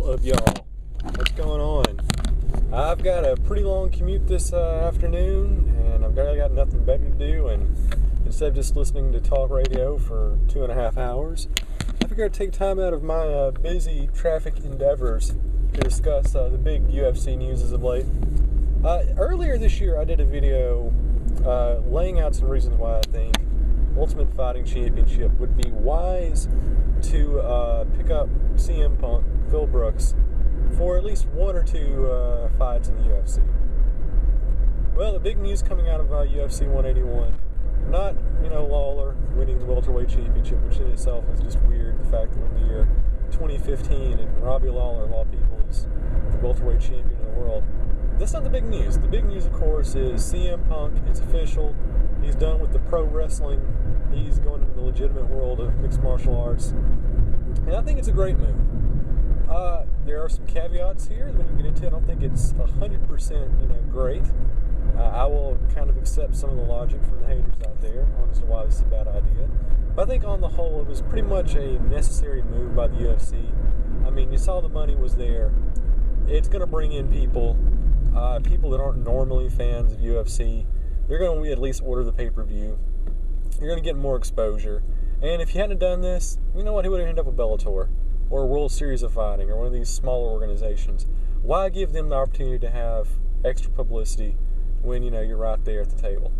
all of y'all. What's going on? I've got a pretty long commute this afternoon, and I've got nothing better to do, and instead of just listening to talk radio for 2.5 hours, I figured I'd take time out of my busy traffic endeavors to discuss the big UFC news as of late. Earlier this year, I did a video laying out some reasons why I think Ultimate Fighting Championship would be wise to pick up CM Punk, Phil Brooks, for at least one or two fights in the UFC. Well, the big news coming out of UFC 181, not, Lawler winning the welterweight championship, which in itself is just weird. The fact that we're in the year 2015 and Robbie Lawler, of all people, is the welterweight champion of the world. That's not the big news. The big news, of course, is CM Punk. It's official. He's done with the pro wrestling. He's going into the legitimate world of mixed martial arts. And I think it's a great move. There are some caveats here that we can get into. I don't think it's 100%, great. I will kind of accept some of the logic from the haters out there as to why this is a bad idea. But I think on the whole, it was pretty much a necessary move by the UFC. I mean, you saw the money was there. It's going to bring in people that aren't normally fans of UFC. They're going to at least order the pay-per-view. You're going to get more exposure. And if you hadn't done this, you know what? He would have ended up with Bellator or a World Series of Fighting or one of these smaller organizations. Why give them the opportunity to have extra publicity when, you're right there at the table?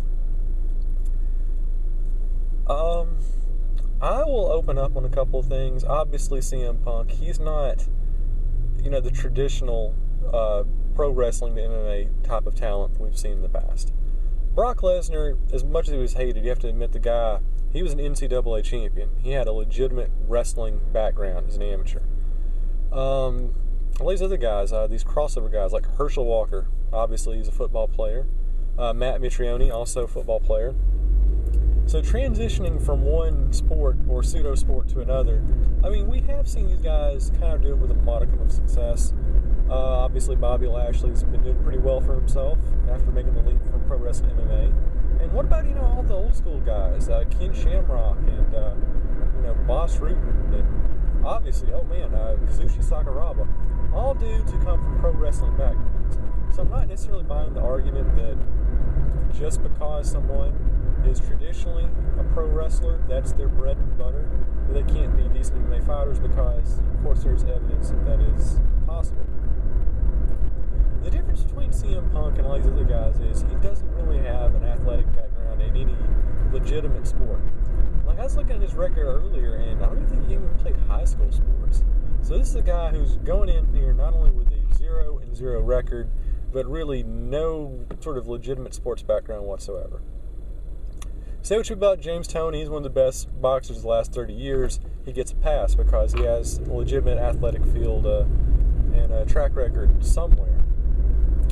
I will open up on a couple of things. Obviously, CM Punk, he's not, the traditional pro wrestling to MMA type of talent we've seen in the past. Brock Lesnar, as much as he was hated, you have to admit the guy, he was an NCAA champion. He had a legitimate wrestling background as an amateur. All these other guys, these crossover guys like Herschel Walker, obviously he's a football player. Matt Mitrione, also a football player. So transitioning from one sport or pseudo sport to another, I mean, we have seen these guys kind of do it with a modicum of success. Obviously, Bobby Lashley's been doing pretty well for himself after making the leap from pro wrestling to MMA. And what about, all the old school guys, Ken Shamrock and, Boss Rutan, and obviously, Kazushi Sakuraba, all due to come from pro wrestling backgrounds. So I'm not necessarily buying the argument that just because someone is traditionally a pro wrestler, that's their bread and butter, that they can't be decent MMA fighters, because, of course, there's evidence that is possible. The difference between CM Punk and all these other guys is he doesn't really have an athletic background in any legitimate sport. Like, I was looking at his record earlier, and I don't even think he even played high school sports. So this is a guy who's going in here not only with a 0-0 record, but really no sort of legitimate sports background whatsoever. Say what you about James Toney, he's one of the best boxers of the last 30 years. He gets a pass because he has a legitimate athletic field and a track record somewhere.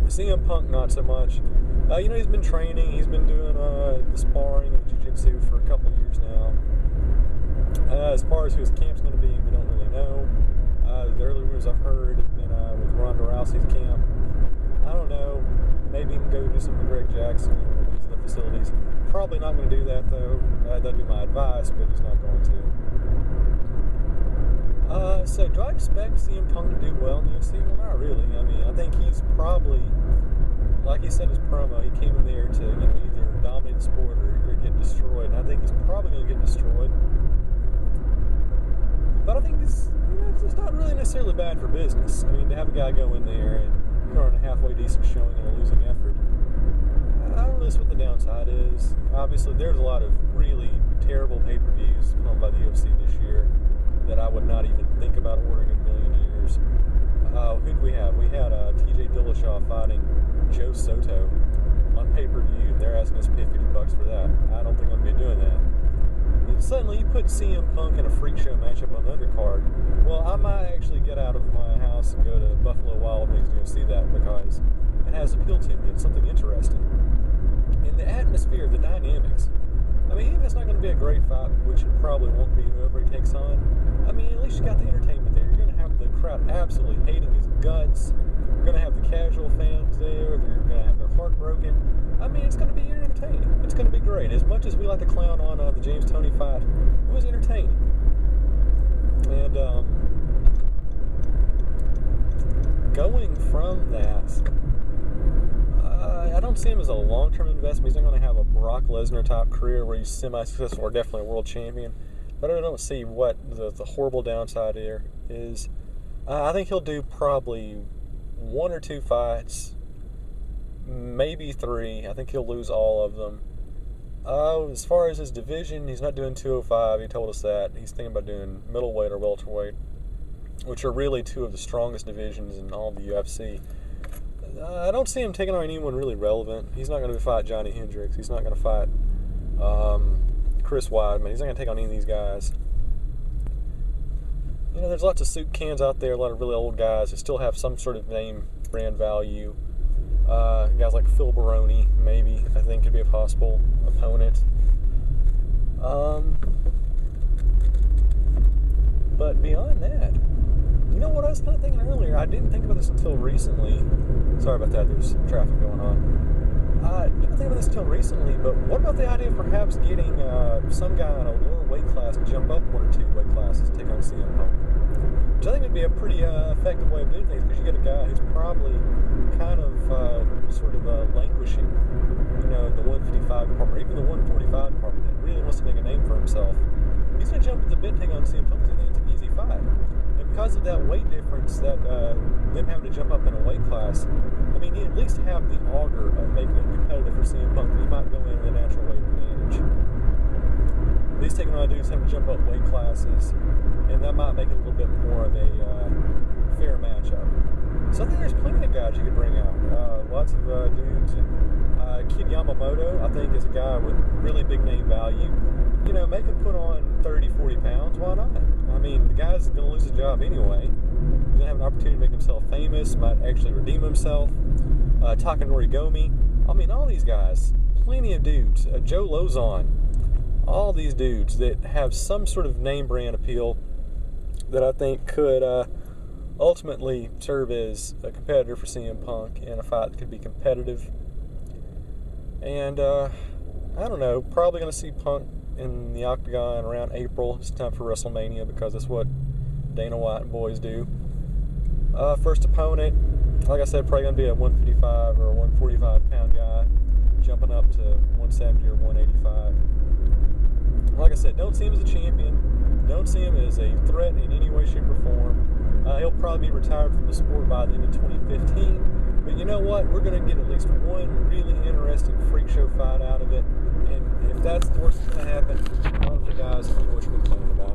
CM Punk, not so much. He's been training, he's been doing the sparring and jiu-jitsu for a couple of years now. As far as who his camp's going to be, we don't really know. The early rumors I've heard have been with Ronda Rousey's camp. I don't know. Maybe he can go do something with Greg Jackson and use the facilities. Probably not going to do that, though. That'd be my advice, but he's not going to. So do I expect CM Punk to do well in the UFC? Well, not really. I mean, I think he's probably, like he said in his promo, he came in there to either dominate the sport or get destroyed. And I think he's probably going to get destroyed. But I think it's not really necessarily bad for business. I mean, to have a guy go in there and put on a halfway decent showing in a losing effort, I don't know what the downside is. Obviously, there's a lot of really terrible pay-per-views put on by the UFC this year that I would not even think about ordering in a million years. Who did we have? We had TJ Dillashaw fighting Joe Soto on pay-per-view. They're asking us to pay $50 for that. I don't think I'm going to be doing that. And suddenly, you put CM Punk in a freak show matchup on the undercard. Well, I might actually get out of my house and go to Buffalo Wild Wings to go see that, because it has appeal to me. It's something interesting. And the atmosphere, the dynamics. I mean, even if it's not going to be a great fight, which it probably won't be whoever he takes on, I mean, at least you got the entertainment there. You're going to have the crowd absolutely hating his guts. You're going to have the casual fans there. They're going to have their heart broken. I mean, it's going to be entertaining. It's going to be great. As much as we like to clown on the James Toney fight, it was entertaining. And don't see him as a long-term investment. He's not going to have a Brock Lesnar type career where he's semi-successful or definitely a world champion. But I don't see what the horrible downside here is. I think he'll do probably 1 or 2 fights, maybe 3. I think he'll lose all of them. As far as his division, he's not doing 205. He told us that. He's thinking about doing middleweight or welterweight, which are really 2 of the strongest divisions in all of the UFC. I don't see him taking on anyone really relevant. He's not going to fight Johnny Hendricks. He's not going to fight Chris Weidman. He's not going to take on any of these guys. You know, there's lots of soup cans out there, a lot of really old guys who still have some sort of name brand value. Guys like Phil Baroni, maybe, I think could be a possible opponent. But beyond that, you know what I was kind of thinking earlier? I didn't think about this until recently. Sorry about that, there's traffic going on. I didn't think about this until recently, but what about the idea of perhaps getting some guy in a lower weight class to jump up 1 or 2 weight classes to take on CM Punk? Which I think would be a pretty effective way of doing things, because you get a guy who's probably kind of languishing, you know, in the 155 department, or even the 145 department, that really wants to make a name for himself. He's going to jump at the bit, take on CM Punk, because I think it's an easy fight. And because of that weight difference, that them having to jump up in a weight class, I mean, you at least have the auger of making it competitive for CM Punk. He might go in with a natural weight advantage. At least taking on dudes having to jump up weight classes, and that might make it a little bit more of a fair matchup. So I think there's plenty of guys you could bring out. Lots of dudes. Kid Yamamoto, I think, is a guy with really big name value. You know, make him put on 30, 40 pounds. Why not? I mean, the guy's going to lose his job anyway. He's going to have an opportunity to make himself famous, might actually redeem himself. Takanori Gomi. I mean, all these guys, plenty of dudes. Joe Lozon. All these dudes that have some sort of name brand appeal that I think could ultimately serve as a competitor for CM Punk in a fight that could be competitive. And I don't know, probably going to see Punk in the Octagon around April. It's time for WrestleMania, because that's what Dana White and boys do. First opponent, like I said, probably going to be a 155 or a 145 pound guy jumping up to 170 or 185. Like I said, don't see him as a champion. Don't see him as a threat in any way, shape, or form. He'll probably be retired from the sport by the end of 2015. But you know what? We're going to get at least one really interesting freak show fight out of it. And if that's the worst that's going to happen, I don't think guys know what you're complaining about.